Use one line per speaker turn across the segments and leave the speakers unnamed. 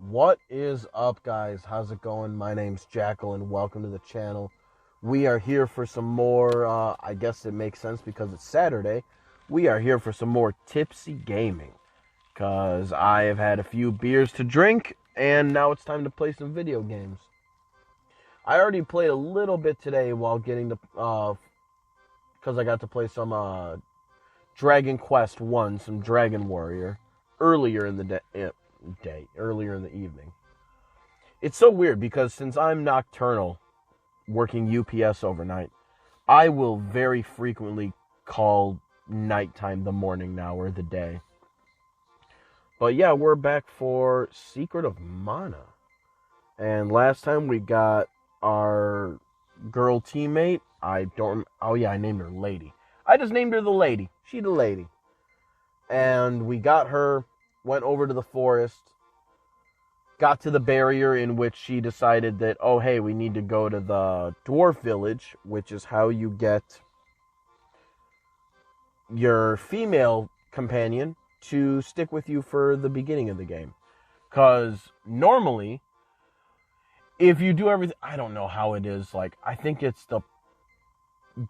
What is up, guys? How's it going? My name's Jackal, and welcome to the channel. We are here for some more, I guess it makes sense because it's Saturday. We are here for some more tipsy gaming, because I have had a few beers to drink, and now it's time to play some video games. I already played a little bit today while getting the, because I got to play some, Dragon Quest 1, some Dragon Warrior, earlier in the earlier in the evening. It's so weird because since I'm nocturnal, working UPS overnight, I will very frequently call nighttime the morning now or the day. But yeah, we're back for Secret of Mana. And last time we got our girl teammate. Oh yeah, I named her Lady. I just named her the Lady. She the Lady. And we got her, went over to the forest, got to the barrier in which she decided that, oh, hey, we need to go to the dwarf village, which is how you get your female companion to stick with you for the beginning of the game. Because normally, if you do everything, I don't know how it is, like, I think it's the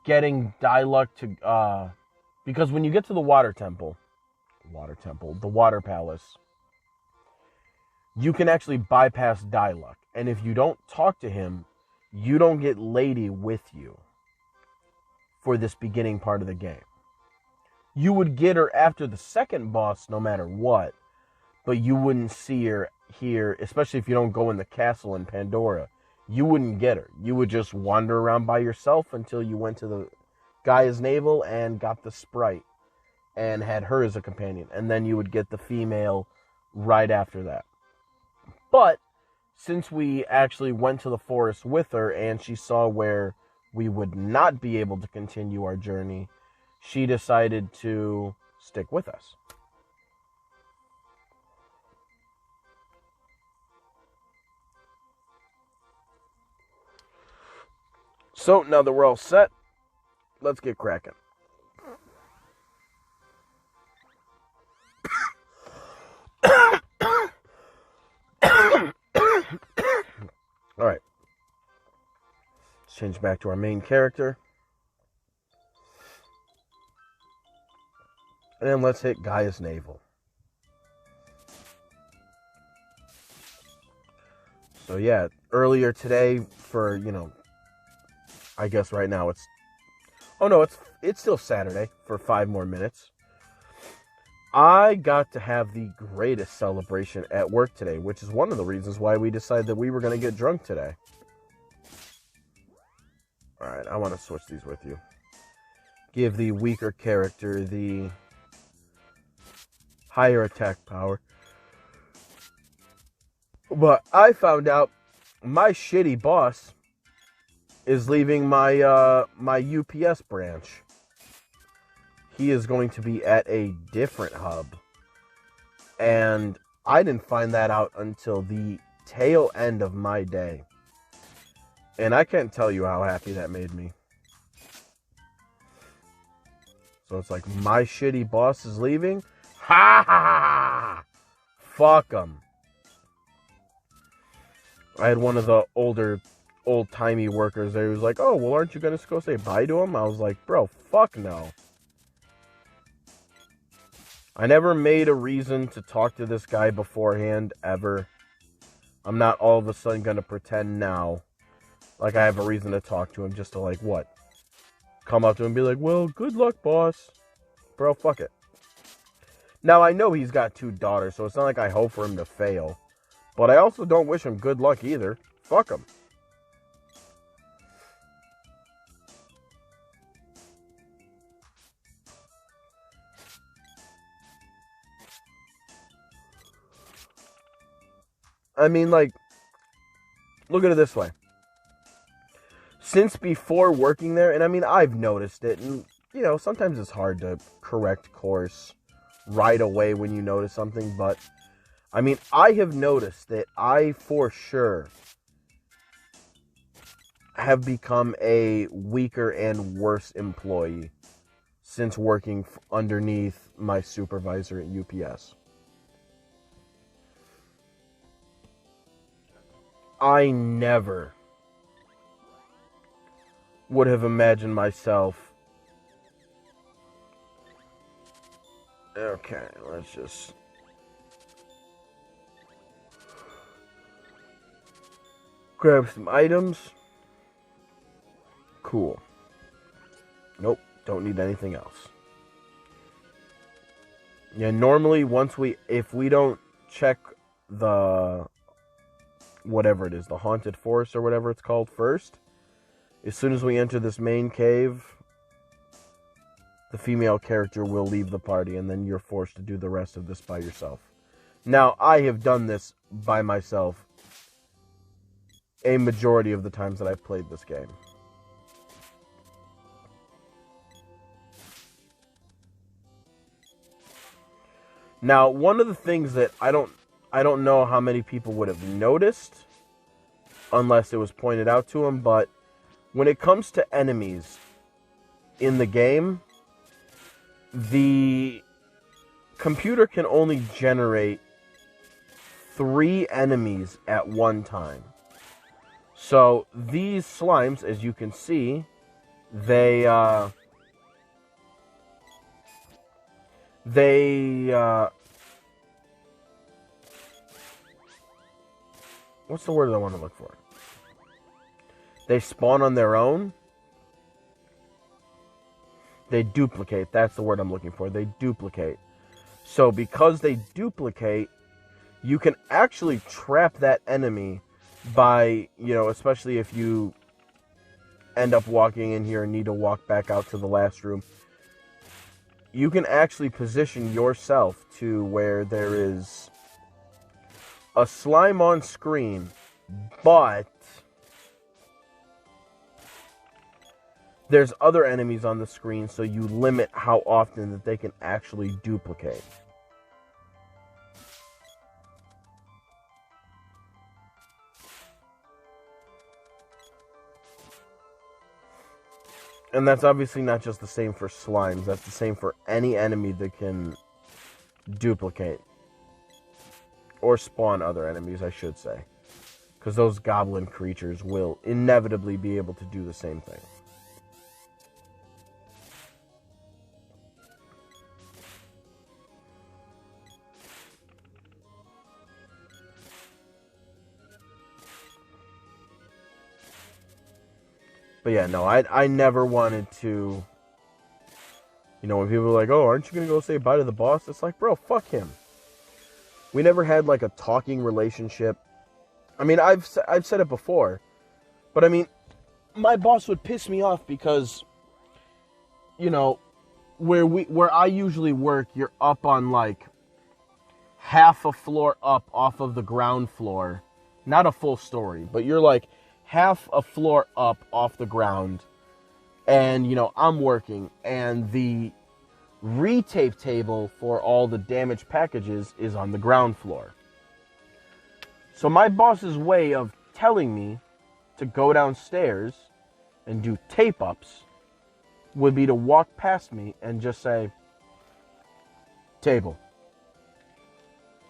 getting dialogue to, because when you get to the the water palace, you can actually bypass dialogue. And if you don't talk to him, you don't get Lady with you for this beginning part of the game. You would get her after the second boss no matter what, but you wouldn't see her here, especially if you don't go in the castle in Pandora. You wouldn't get her. You would just wander around by yourself until you went to the Gaia's Navel and got the sprite and had her as a companion. And then you would get the female right after that. But since we actually went to the forest with her and she saw where we would not be able to continue our journey, she decided to stick with us. So now that we're all set, let's get cracking. Alright. Let's change back to our main character. And then let's hit Gaia's Navel. So yeah, earlier today for, I guess right now it's... Oh no, it's still Saturday for 5 more minutes. I got to have the greatest celebration at work today, which is one of the reasons why we decided that we were going to get drunk today. Alright, I want to switch these with you. Give the weaker character the higher attack power. But I found out my shitty boss is leaving my my UPS branch. He is going to be at a different hub. And I didn't find that out until the tail end of my day. And I can't tell you how happy that made me. So it's like, my shitty boss is leaving? Ha ha ha! Fuck him. I had one of the old-timey workers there who was like, oh, well, aren't you going to go say bye to him? I was like, bro, fuck no. I never made a reason to talk to this guy beforehand, ever. I'm not all of a sudden going to pretend now like I have a reason to talk to him just to, like, what? Come up to him and be like, well, good luck, boss. Bro, fuck it. Now, I know he's got 2 daughters, so it's not like I hope for him to fail. But I also don't wish him good luck either. Fuck him. I mean, like, look at it this way. Since before working there, and I mean, I've noticed it, and, sometimes it's hard to correct course right away when you notice something, but, I mean, I have noticed that I, for sure, have become a weaker and worse employee since working underneath my supervisor at UPS. I never would have imagined myself. Okay, let's just... grab some items. Cool. Nope, don't need anything else. Yeah, normally if we don't check the, whatever it is, the haunted forest or whatever it's called first, as soon as we enter this main cave, the female character will leave the party, and then you're forced to do the rest of this by yourself. Now, I have done this by myself a majority of the times that I've played this game. Now, one of the things that I don't know how many people would have noticed, unless it was pointed out to them, but when it comes to enemies in the game, the computer can only generate 3 enemies at one time. So these slimes, as you can see, they what's the word I want to look for? They spawn on their own. They duplicate. That's the word I'm looking for. They duplicate. So because they duplicate, you can actually trap that enemy by, especially if you end up walking in here and need to walk back out to the last room, you can actually position yourself to where there is a slime on screen, but there's other enemies on the screen, so you limit how often that they can actually duplicate. And that's obviously not just the same for slimes. That's the same for any enemy that can duplicate. Or spawn other enemies, I should say. Because those goblin creatures will inevitably be able to do the same thing. But yeah, no, I never wanted to, when people are like, oh, aren't you going to go say bye to the boss? It's like, bro, fuck him. We never had, like, a talking relationship. I mean, I've said it before. But, I mean, my boss would piss me off because, where I usually work, you're up on, like, half a floor up off of the ground floor. Not a full story, but you're, like, half a floor up off the ground, and I'm working, and the retape table for all the damaged packages is on the ground floor. So my boss's way of telling me to go downstairs and do tape ups would be to walk past me and just say, table.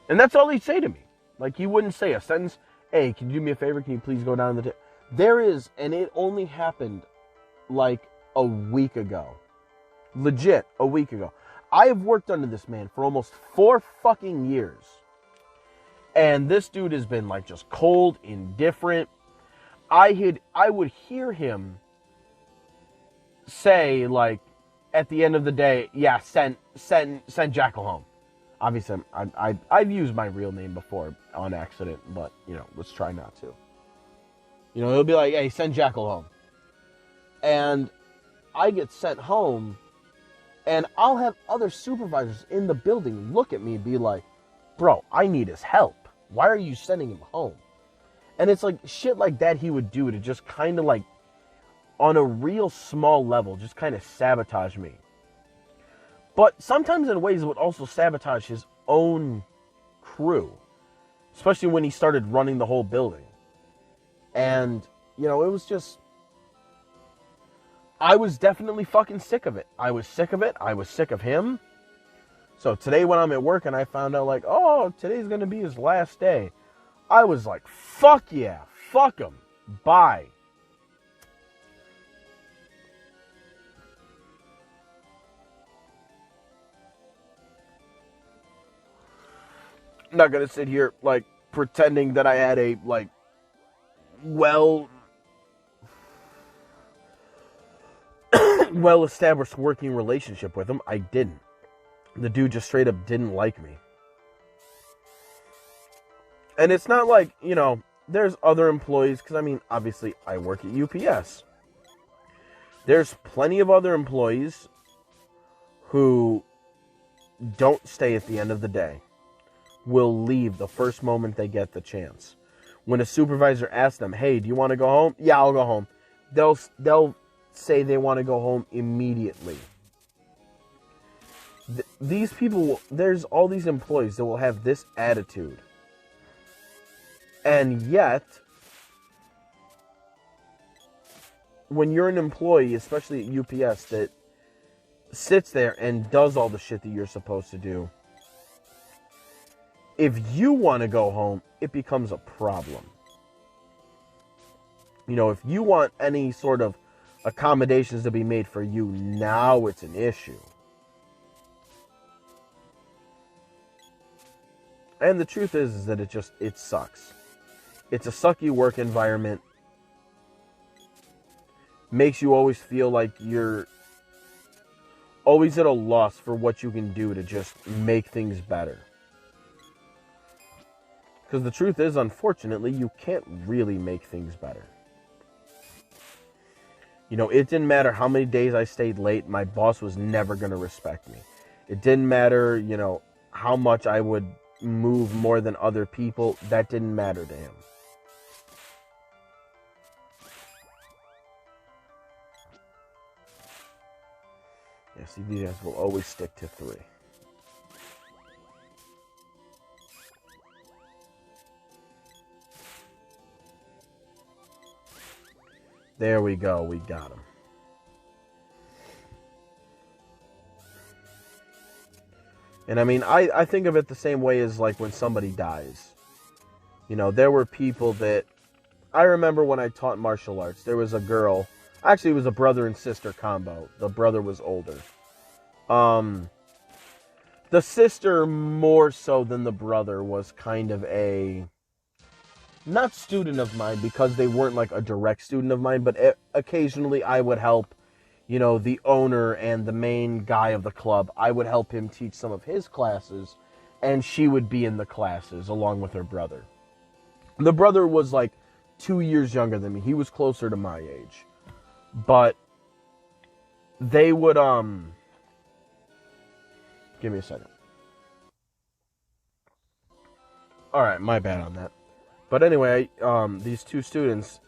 And that's all he'd say to me. Like, he wouldn't say a sentence, hey, can you do me a favor, can you please go down the table? There is, and it only happened like a week ago. Legit, a week ago. I have worked under this man for almost 4 fucking years. And this dude has been like just cold, indifferent. I would hear him say, like, at the end of the day, yeah, send Jackal home. Obviously, I've used my real name before on accident, but, let's try not to. He'll be like, hey, send Jackal home. And I get sent home, and I'll have other supervisors in the building look at me and be like, bro, I need his help. Why are you sending him home? And it's like shit like that he would do to just kind of like, on a real small level, just kind of sabotage me. But sometimes in ways it would also sabotage his own crew. Especially when he started running the whole building. And, it was just... I was definitely fucking sick of it. I was sick of it. I was sick of him. So today when I'm at work and I found out like, oh, today's going to be his last day, I was like, fuck yeah, fuck them, bye. I'm not gonna sit here like pretending that I had a like well established working relationship with him. I didn't. The dude just straight up didn't like me. And it's not like, you know, there's other employees, because I mean, obviously I work at UPS. There's plenty of other employees who don't stay at the end of the day, will leave the first moment they get the chance. When a supervisor asks them, hey, do you want to go home? Yeah, I'll go home. They'll say they want to go home immediately. These people, there's all these employees that will have this attitude. And yet, when you're an employee, especially at UPS, that sits there and does all the shit that you're supposed to do, if you want to go home, it becomes a problem. You know, if you want any sort of accommodations to be made for you, now it's an issue. And the truth is that it sucks. It's a sucky work environment. Makes you always feel like you're always at a loss for what you can do to just make things better. Because the truth is, unfortunately, you can't really make things better. You know, it didn't matter how many days I stayed late, my boss was never going to respect me. It didn't matter, you know, how much I would move more than other people. That didn't matter to him. Yeah, see, these guys will always stick to 3. There we go. We got him. And I mean, I think of it the same way as like when somebody dies. You know, there were people that... I remember when I taught martial arts, there was a girl... Actually, it was a brother and sister combo. The brother was older. The sister, more so than the brother, was kind of a... not student of mine, because they weren't like a direct student of mine, but occasionally I would help, you know, the owner and the main guy of the club. I would help him teach some of his classes, and she would be in the classes along with her brother. The brother was like 2 years younger than me. He was closer to my age. But they would, give me a second. Alright, my bad on that. But anyway, these 2 students,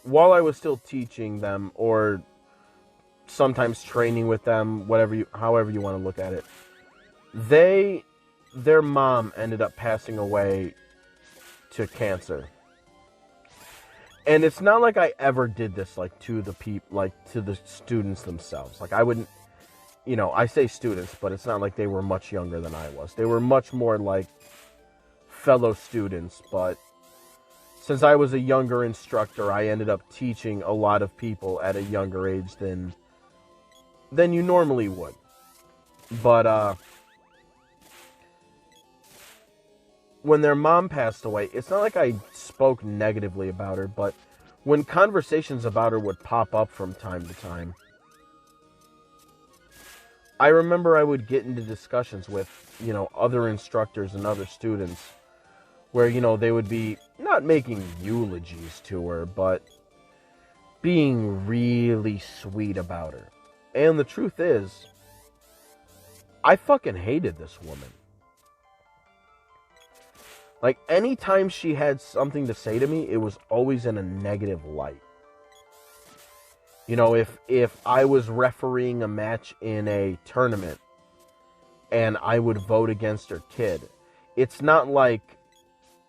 while I was still teaching them, or sometimes training with them, however you want to look at it, their mom ended up passing away to cancer. And it's not like I ever did this, like, to the students themselves. Like, I wouldn't, you know, I say students, but it's not like they were much younger than I was. They were much more like fellow students, but since I was a younger instructor, I ended up teaching a lot of people at a younger age than you normally would. But, when their mom passed away, it's not like I spoke negatively about her, but when conversations about her would pop up from time to time, I remember I would get into discussions with, you know, other instructors and other students where, you know, they would be not making eulogies to her, but being really sweet about her. And the truth is, I fucking hated this woman. Like, anytime she had something to say to me, it was always in a negative light. You know, if I was refereeing a match in a tournament and I would vote against her kid, it's not like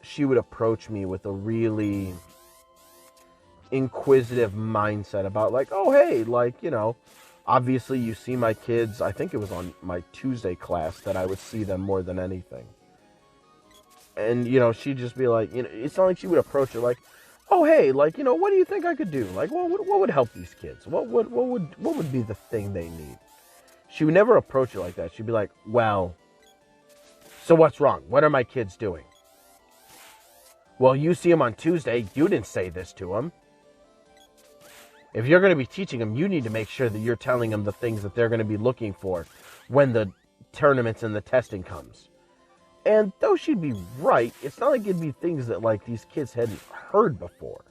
she would approach me with a really inquisitive mindset about, like, oh, hey, like, you know, obviously you see my kids. I think it was on my Tuesday class that I would see them more than anything. And, she'd just be like, it's not like she would approach her like, oh, hey, like, what do you think I could do? Like, what would help these kids? What would be the thing they need? She would never approach it like that. She'd be like, well, so what's wrong? What are my kids doing? Well, you see them on Tuesday. You didn't say this to them. If you're going to be teaching them, you need to make sure that you're telling them the things that they're going to be looking for when the tournaments and the testing comes. And though she'd be right, it's not like it'd be things that, like, these kids hadn't heard before.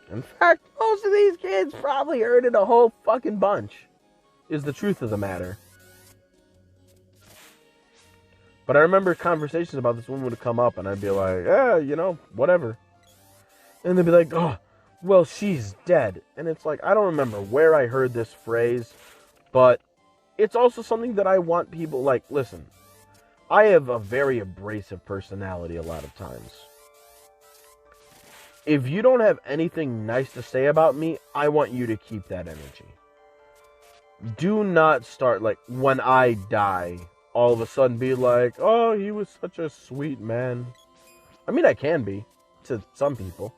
In fact, most of these kids probably heard it a whole fucking bunch, is the truth of the matter. But I remember conversations about this woman would come up, and I'd be like, yeah, whatever. And they'd be like, oh, well, she's dead. And it's like, I don't remember where I heard this phrase, but it's also something that I want people, like, listen, I have a very abrasive personality a lot of times. If you don't have anything nice to say about me, I want you to keep that energy. Do not start, like, when I die, all of a sudden be like, oh, he was such a sweet man. I mean, I can be, to some people.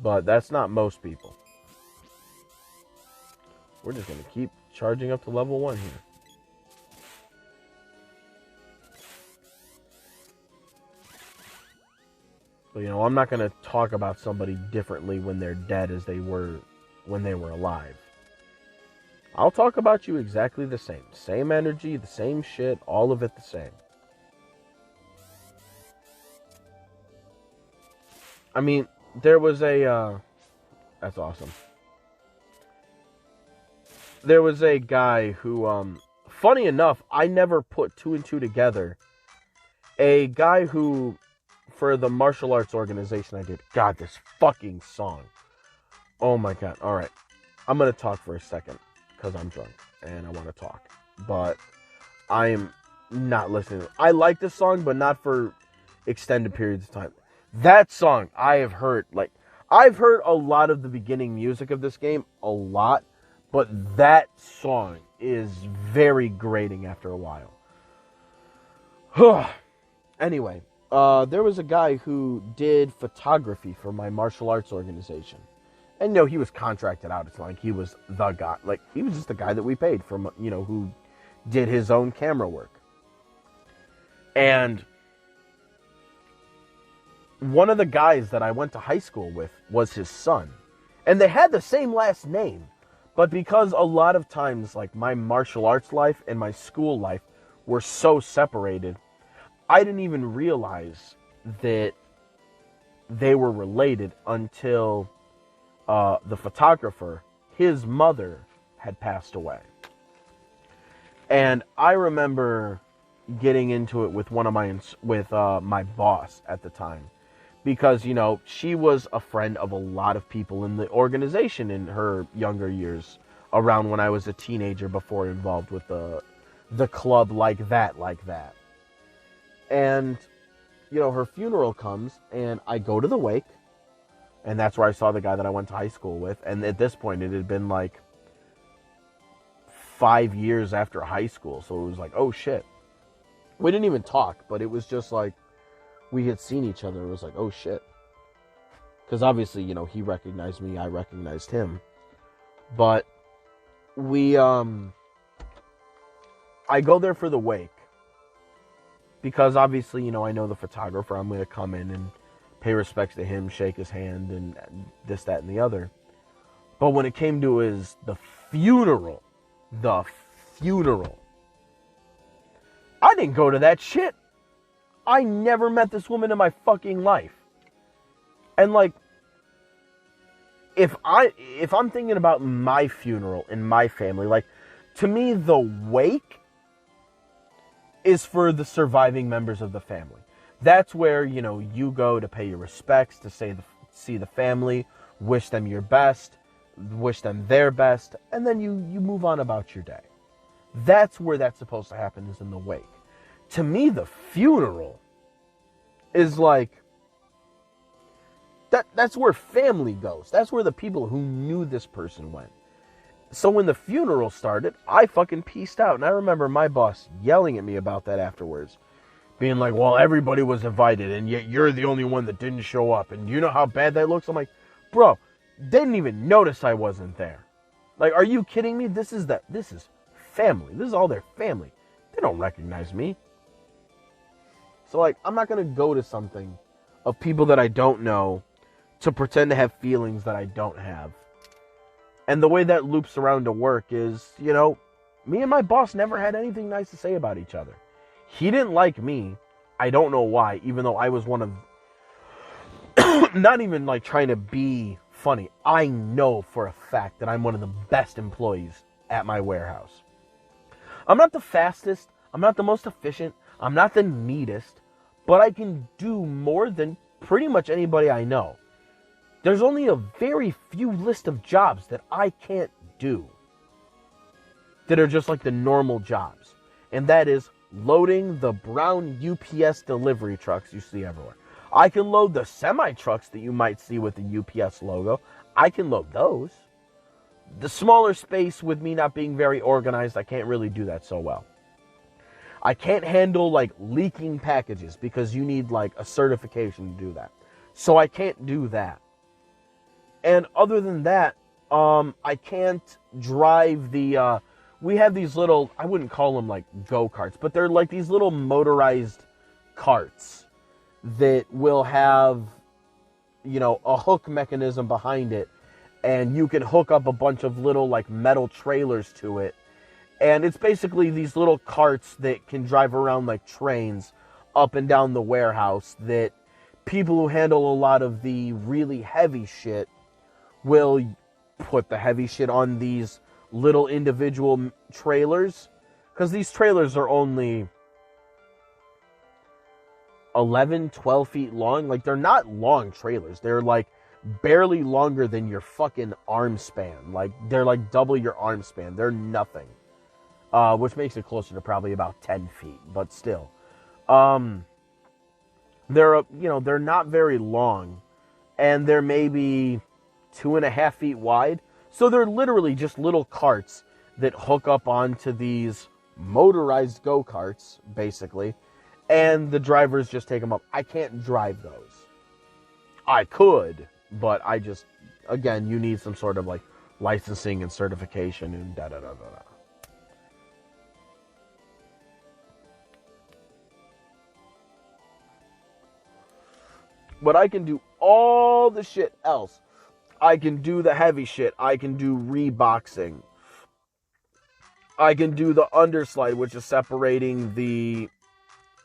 But that's not most people. We're just going to keep charging up to level 1 here. But, I'm not going to talk about somebody differently when they're dead as they were when they were alive. I'll talk about you exactly the same. Same energy, the same shit, all of it the same. I mean, there was a... that's awesome. There was a guy who, funny enough, I never put 2 and 2 together. A guy who, for the martial arts organization I did, God, this fucking song. Oh my God. All right. I'm going to talk for a second because I'm drunk and I want to talk. But I am not listening. I like this song, but not for extended periods of time. That song I have heard, like, I've heard a lot of the beginning music of this game, a lot, but that song is very grating after a while. Anyway, there was a guy who did photography for my martial arts organization. And no, he was contracted out. It's not like he was the guy. Like, he was just the guy that we paid from, who did his own camera work. And one of the guys that I went to high school with was his son. And they had the same last name. But because a lot of times, like, my martial arts life and my school life were so separated, I didn't even realize that they were related until the photographer, his mother, had passed away. And I remember getting into it with my boss at the time. Because, she was a friend of a lot of people in the organization in her younger years, around when I was a teenager, before involved with the club like that. And, her funeral comes, and I go to the wake, and that's where I saw the guy that I went to high school with. And at this point, it had been like 5 years after high school, so it was like, oh shit. We didn't even talk, but it was just like, we had seen each other. It was like, oh shit. Because obviously, he recognized me, I recognized him. But I go there for the wake. Because obviously, I know the photographer. I'm going to come in and pay respects to him, shake his hand, and this, that, and the other. But when it came to the funeral, I didn't go to that shit. I never met this woman in my fucking life. And like, if I'm thinking about my funeral in my family, like, to me, the wake is for the surviving members of the family. That's where, you go to pay your respects, to see the family, wish them your best, wish them their best, and then you move on about your day. That's where that's supposed to happen, is in the wake. To me, the funeral is like, that's where family goes. That's where the people who knew this person went. So when the funeral started, I fucking peaced out. And I remember my boss yelling at me about that afterwards. Being like, well, everybody was invited, and yet you're the only one that didn't show up. And you know how bad that looks? I'm like, bro, they didn't even notice I wasn't there. Like, are you kidding me? This is family. This is all their family. They don't recognize me. So, like, I'm not going to go to something of people that I don't know to pretend to have feelings that I don't have. And the way that loops around to work is, you know, me and my boss never had anything nice to say about each other. He didn't like me. I don't know why, even though I was one of... not even, like, trying to be funny. I know for a fact that I'm one of the best employees at my warehouse. I'm not the fastest. I'm not the most efficient. I'm not the neatest. But I can do more than pretty much anybody I know. There's only a very few list of jobs that I can't do that are just like the normal jobs. And that is loading the brown UPS delivery trucks you see everywhere. I can load the semi-trucks that you might see with the UPS logo. I can load those. The smaller space, with me not being very organized, I can't really do that so well. I can't handle like leaking packages because you need like a certification to do that. So I can't do that. And other than that, I can't drive the, we have these little, I wouldn't call them like go-karts, but they're like these little motorized carts that will have, you know, a hook mechanism behind it. And you can hook up a bunch of little like metal trailers to it. And it's basically these little carts that can drive around like trains up and down the warehouse that people who handle a lot of the really heavy shit will put the heavy shit on these little individual trailers. Because these trailers are only 11, 12 feet long. Like, they're not long trailers. They're like barely longer than your fucking arm span. Like, they're like double your arm span. They're nothing. Which makes it closer to probably about 10 feet. But still. They're not very long. And they're maybe 2.5 feet wide. So they're literally just little carts that hook up onto these motorized go-karts, basically. And the drivers just take them up. I can't drive those. I could, but I just, again, you need some sort of like licensing and certification and da-da-da-da-da. But I can do all the shit else. I can do the heavy shit. I can do reboxing. I can do the underslide, which is separating the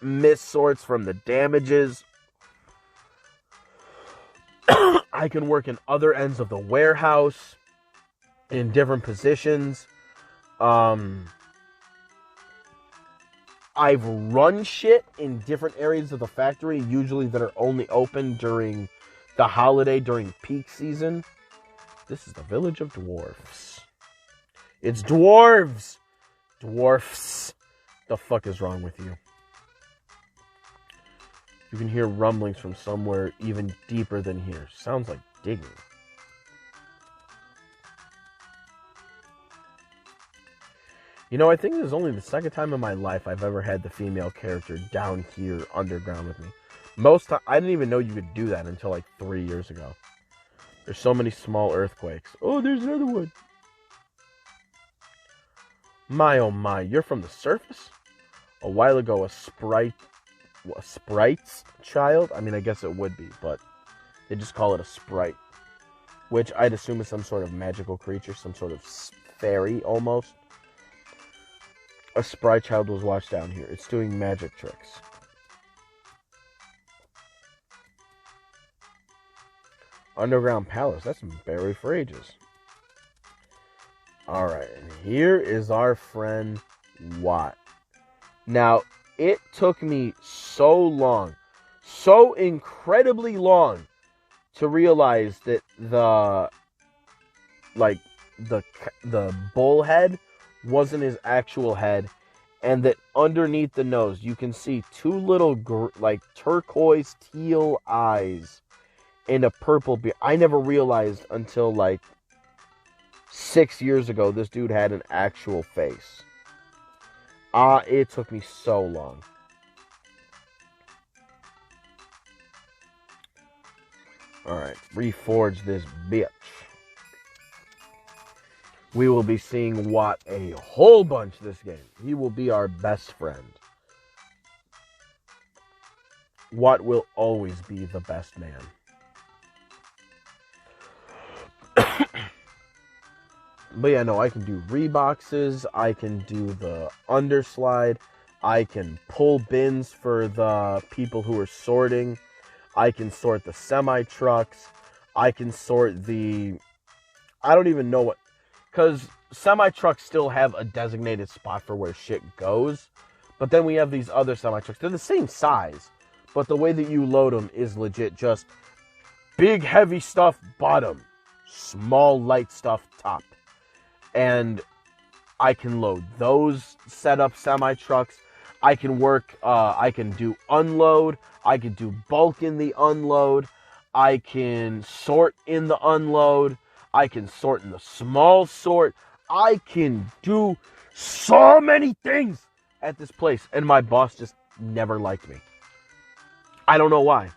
missed sorts from the damages. I can work in other ends of the warehouse in different positions. I've run shit in different areas of the factory, usually that are only open during the holiday, during peak season. This is the village of dwarfs. It's dwarves! Dwarfs. The fuck is wrong with you? You can hear rumblings from somewhere even deeper than here. Sounds like digging. You know, I think this is only the second time in my life I've ever had the female character down here underground with me. I didn't even know you could do that until like 3 years ago. There's so many small earthquakes. Oh, there's another one. My oh my, you're from the surface? A while ago, a sprite's child? I mean, I guess it would be, but they just call it a sprite. Which I'd assume is some sort of magical creature, some sort of fairy almost. A sprite child was watched down here. It's doing magic tricks. Underground palace. That's buried for ages. Alright, and here is our friend Watt. Now, it took me so long, so incredibly long, to realize that the bull head wasn't his actual head, and that underneath the nose you can see two little turquoise teal eyes and a purple beard. I never realized until like 6 years ago, this dude had an actual face. It took me so long. Alright, reforge this bitch. We will be seeing Watt a whole bunch this game. He will be our best friend. Watt will always be the best man. But yeah, no, I can do reboxes. I can do the underslide. I can pull bins for the people who are sorting. I can sort the semi-trucks. I can sort the... I don't even know what... Because semi-trucks still have a designated spot for where shit goes. But then we have these other semi-trucks. They're the same size. But the way that you load them is legit just big, heavy stuff, bottom. Small, light stuff, top. And I can load those setup semi-trucks. I can work, I can do unload. I can do bulk in the unload. I can sort in the unload. I can sort in the small sort. I can do so many things at this place. And my boss just never liked me. I don't know why.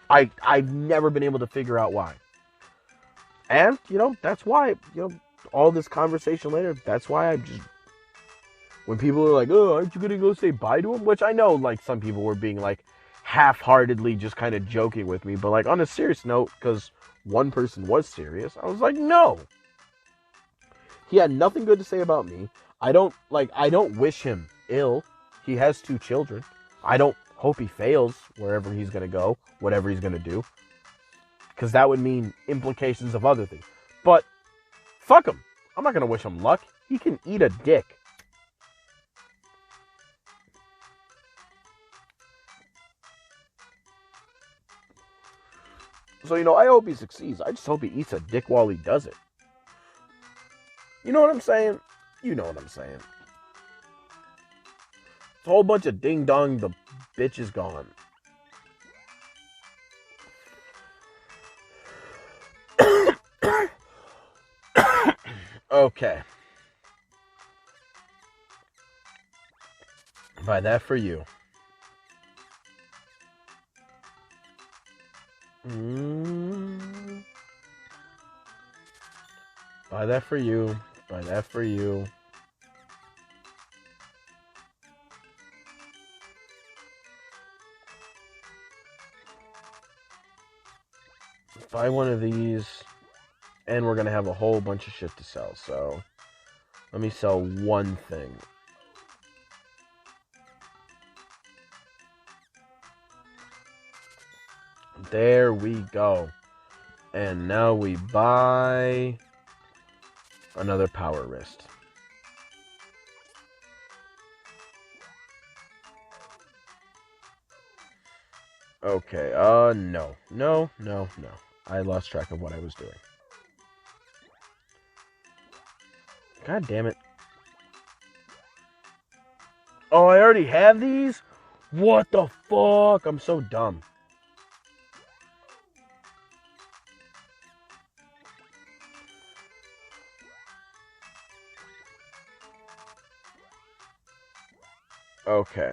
I've never been able to figure out why. And, that's why, all this conversation later, that's why I just... When people are like, oh, aren't you going to go say bye to him? Which I know, like, some people were being, like, half-heartedly just kind of joking with me. But, like, on a serious note, because one person was serious, I was like, no. He had nothing good to say about me. I don't wish him ill. He has 2 children. I don't hope he fails wherever he's going to go, whatever he's going to do. Because that would mean implications of other things. But, fuck him. I'm not going to wish him luck. He can eat a dick. So, I hope he succeeds. I just hope he eats a dick while he does it. You know what I'm saying? You know what I'm saying. It's a whole bunch of ding-dong, the bitch is gone. Okay. Buy that for you. Buy that for you. Buy that for you. Buy one of these. And we're going to have a whole bunch of shit to sell. So, let me sell one thing. There we go. And now we buy another power wrist. Okay, no. I lost track of what I was doing. God damn it. Oh, I already have these? What the fuck? I'm so dumb. Okay.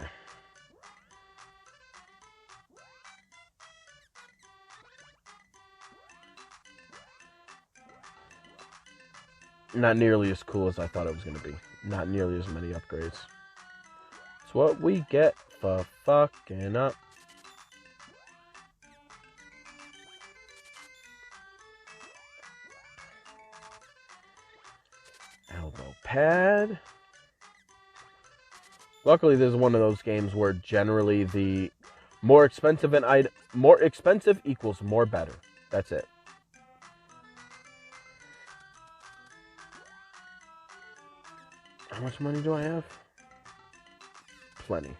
Not nearly as cool as I thought it was going to be. Not nearly as many upgrades. It's what we get for fucking up. Elbow pad. Luckily, this is one of those games where generally the more expensive equals more better. That's it. How much money do I have? Plenty.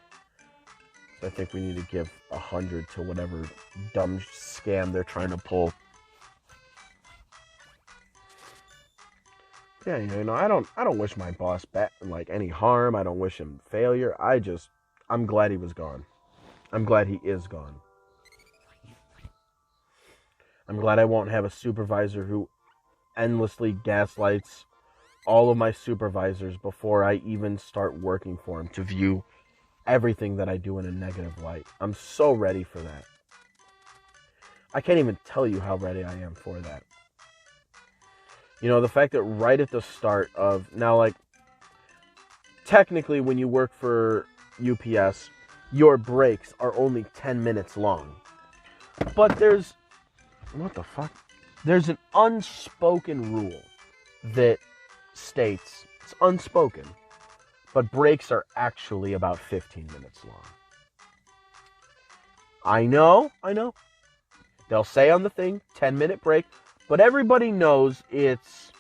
I think we need to give 100 to whatever dumb scam they're trying to pull. Yeah, I don't wish my boss any harm. I don't wish him failure. I'm glad he was gone. I'm glad he is gone. I'm glad I won't have a supervisor who endlessly gaslights all of my supervisors before I even start working for him to view everything that I do in a negative light. I'm so ready for that. I can't even tell you how ready I am for that. You know, the fact that right at the start of, now, like, technically when you work for UPS, your breaks are only 10 minutes long. But there's, what the fuck? There's an unspoken rule that states, it's unspoken, but breaks are actually about 15 minutes long. I know. They'll say on the thing, 10-minute break, but everybody knows it's,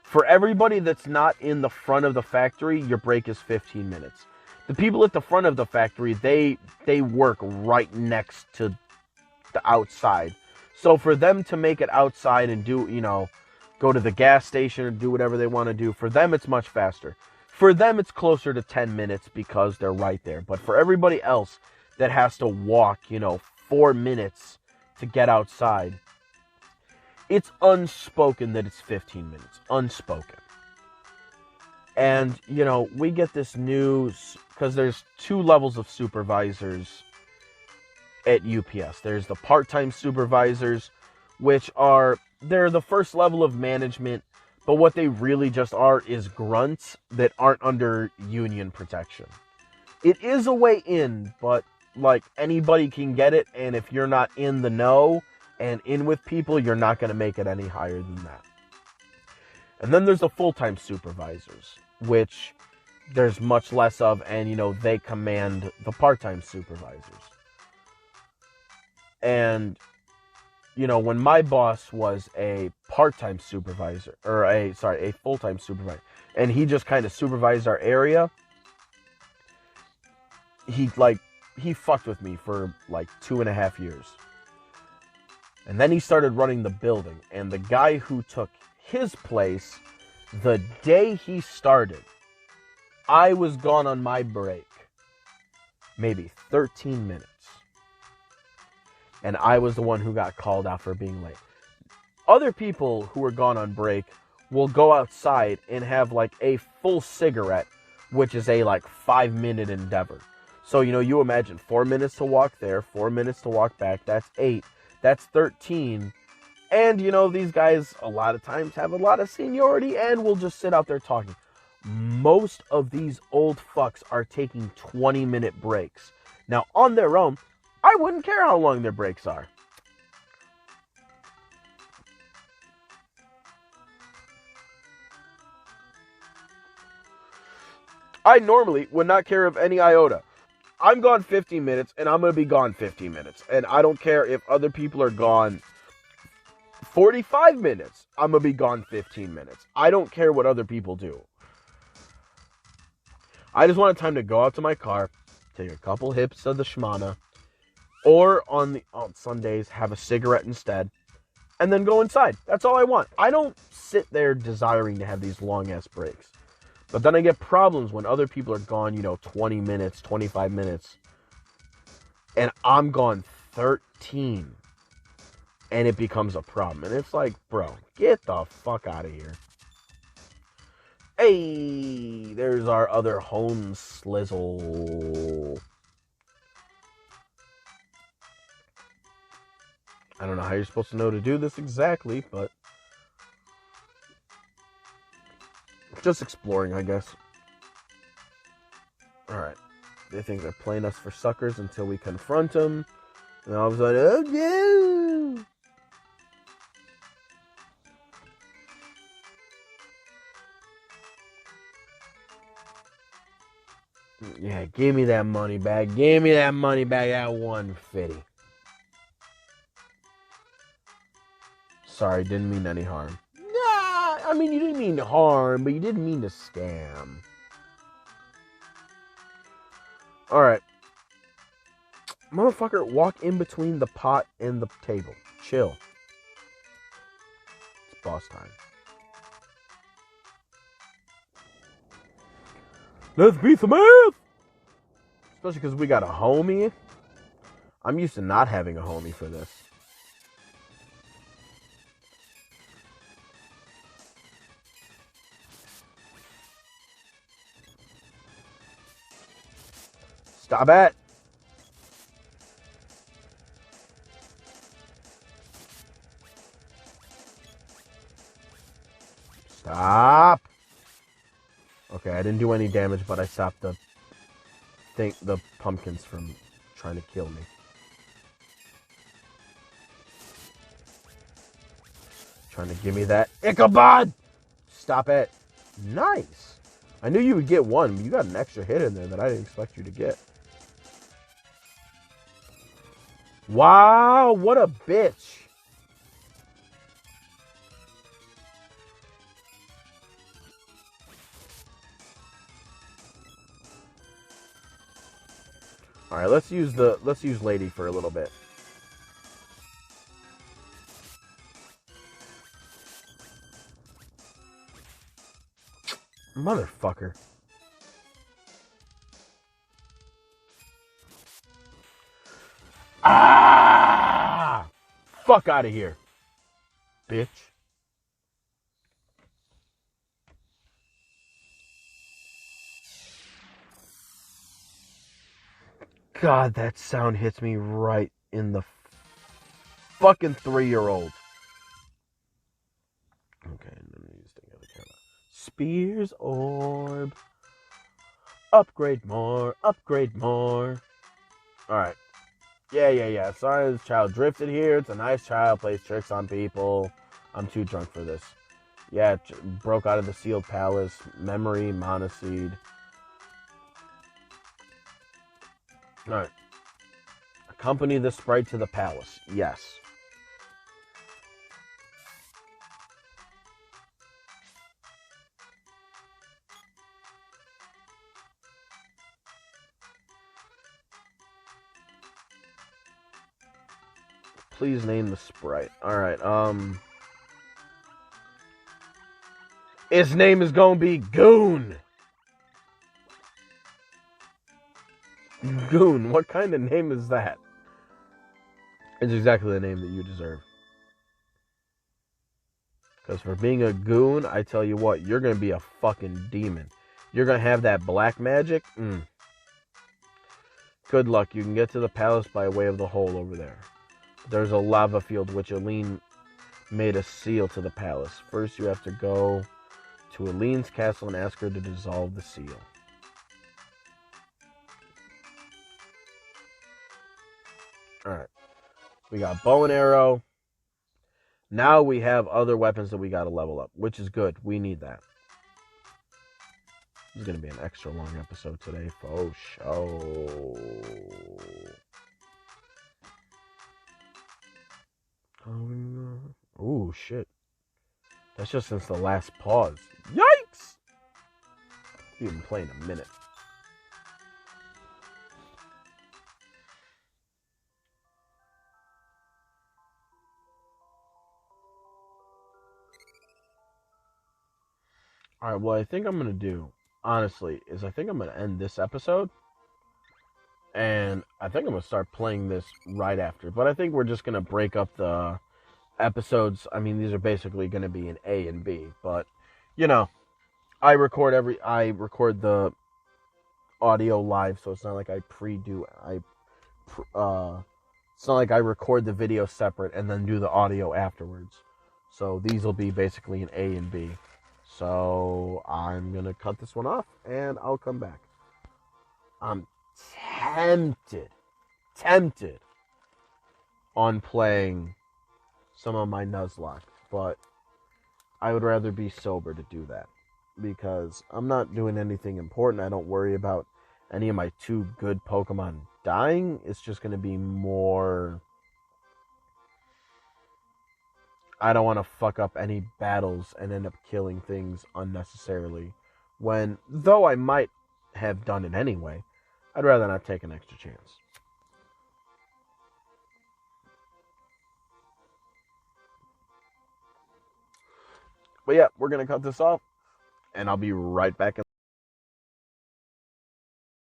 for everybody that's not in the front of the factory, your break is 15 minutes. The people at the front of the factory, they work right next to the outside. So for them to make it outside and do, you know, go to the gas station or do whatever they want to do, for them it's much faster. For them it's closer to 10 minutes because they're right there. But for everybody else that has to walk, you know, 4 minutes to get outside, it's unspoken that it's 15 minutes. Unspoken. And, you know, we get this news because there's 2 levels of supervisors at UPS. There's the part-time supervisors, which are, they're the first level of management, but what they really just are is grunts that aren't under union protection. It is a way in, but, like, anybody can get it, and if you're not in the know and in with people, you're not going to make it any higher than that. And then there's the full-time supervisors, which there's much less of, and, you know, they command the part-time supervisors. And, you know, when my boss was a part-time supervisor, or a full-time supervisor, and he just kind of supervised our area, he fucked with me for like 2.5 years. And then he started running the building, and the guy who took his place, the day he started, I was gone on my break maybe 13 minutes. And I was the one who got called out for being late. Other people who were gone on break will go outside and have like a full cigarette, which is a like 5-minute endeavor. So, you know, you imagine 4 minutes to walk there, 4 minutes to walk back, that's 8, that's 13. And, you know, these guys a lot of times have a lot of seniority and will just sit out there talking. Most of these old fucks are taking 20-minute breaks. Now, on their own, I wouldn't care how long their breaks are. I normally would not care of any iota. I'm gone 15 minutes, and I'm going to be gone 15 minutes. And I don't care if other people are gone 45 minutes. I'm going to be gone 15 minutes. I don't care what other people do. I just want time to go out to my car, take a couple hips of the Shmana, or on Sundays, have a cigarette instead, and then go inside. That's all I want. I don't sit there desiring to have these long-ass breaks. But then I get problems when other people are gone, you know, 20 minutes, 25 minutes, and I'm gone 13, and it becomes a problem. And it's like, bro, get the fuck out of here. Hey, there's our other home slizzle. I don't know how you're supposed to know to do this exactly, but just exploring, I guess. Alright. They think they're playing us for suckers until we confront them. And all of a sudden, oh no! Yeah, give me that money back. Give me that money back, that 150. Sorry, didn't mean any harm. Nah, I mean, you didn't mean harm, but you didn't mean to scam. Alright. Motherfucker, walk in between the pot and the table. Chill. It's boss time. Let's beat some ass! Especially because we got a homie. I'm used to not having a homie for this. Stop it. Stop. Okay, I didn't do any damage, but I stopped the pumpkins from trying to kill me. Trying to give me that Ichabod! Stop it. Nice. I knew you would get one, but you got an extra hit in there that I didn't expect you to get. Wow, what a bitch. All right, let's use Lady for a little bit. Motherfucker. Ah! Fuck out of here, bitch. God, that sound hits me right in the fucking 3-year-old. Okay, Spears orb. Upgrade more. Upgrade more. Alright. Yeah. Sorry, this child drifted here. It's a nice child. Plays tricks on people. I'm too drunk for this. Yeah, broke out of the sealed palace. Memory, Monoseed. Alright. Accompany the sprite to the palace. Yes. Please name the sprite. Alright, his name is gonna be Goon. Goon, what kind of name is that? It's exactly the name that you deserve. Because for being a goon, I tell you what, you're gonna be a fucking demon. You're gonna have that black magic. Good luck. You can get to the palace by way of the hole over there. There's a lava field which Aline made a seal to the palace. First, you have to go to Aline's castle and ask her to dissolve the seal. Alright. We got bow and arrow. Now we have other weapons that we got to level up, which is good. We need that. This is going to be an extra long episode today, for sure. Oh, shit. That's just since the last pause. Yikes! We've been playing a minute. Alright, what I think I'm going to do, honestly, is I think I'm going to end this episode. And I think I'm going to start playing this right after. But I think we're just going to break up the episodes. I mean, these are basically going to be an A and B. But, you know, I record the audio live, so it's not like I it's not like I record the video separate and then do the audio afterwards. So these will be basically an A and B. So I'm going to cut this one off and I'll come back. I'm tempted on playing some of my Nuzlocke, but I would rather be sober to do that because I'm not doing anything important. I don't worry about any of my two good Pokemon dying. It's just going to be more... I don't want to fuck up any battles and end up killing things unnecessarily when, though I might have done it anyway, I'd rather not take an extra chance. But yeah, we're going to cut this off, and I'll be right back in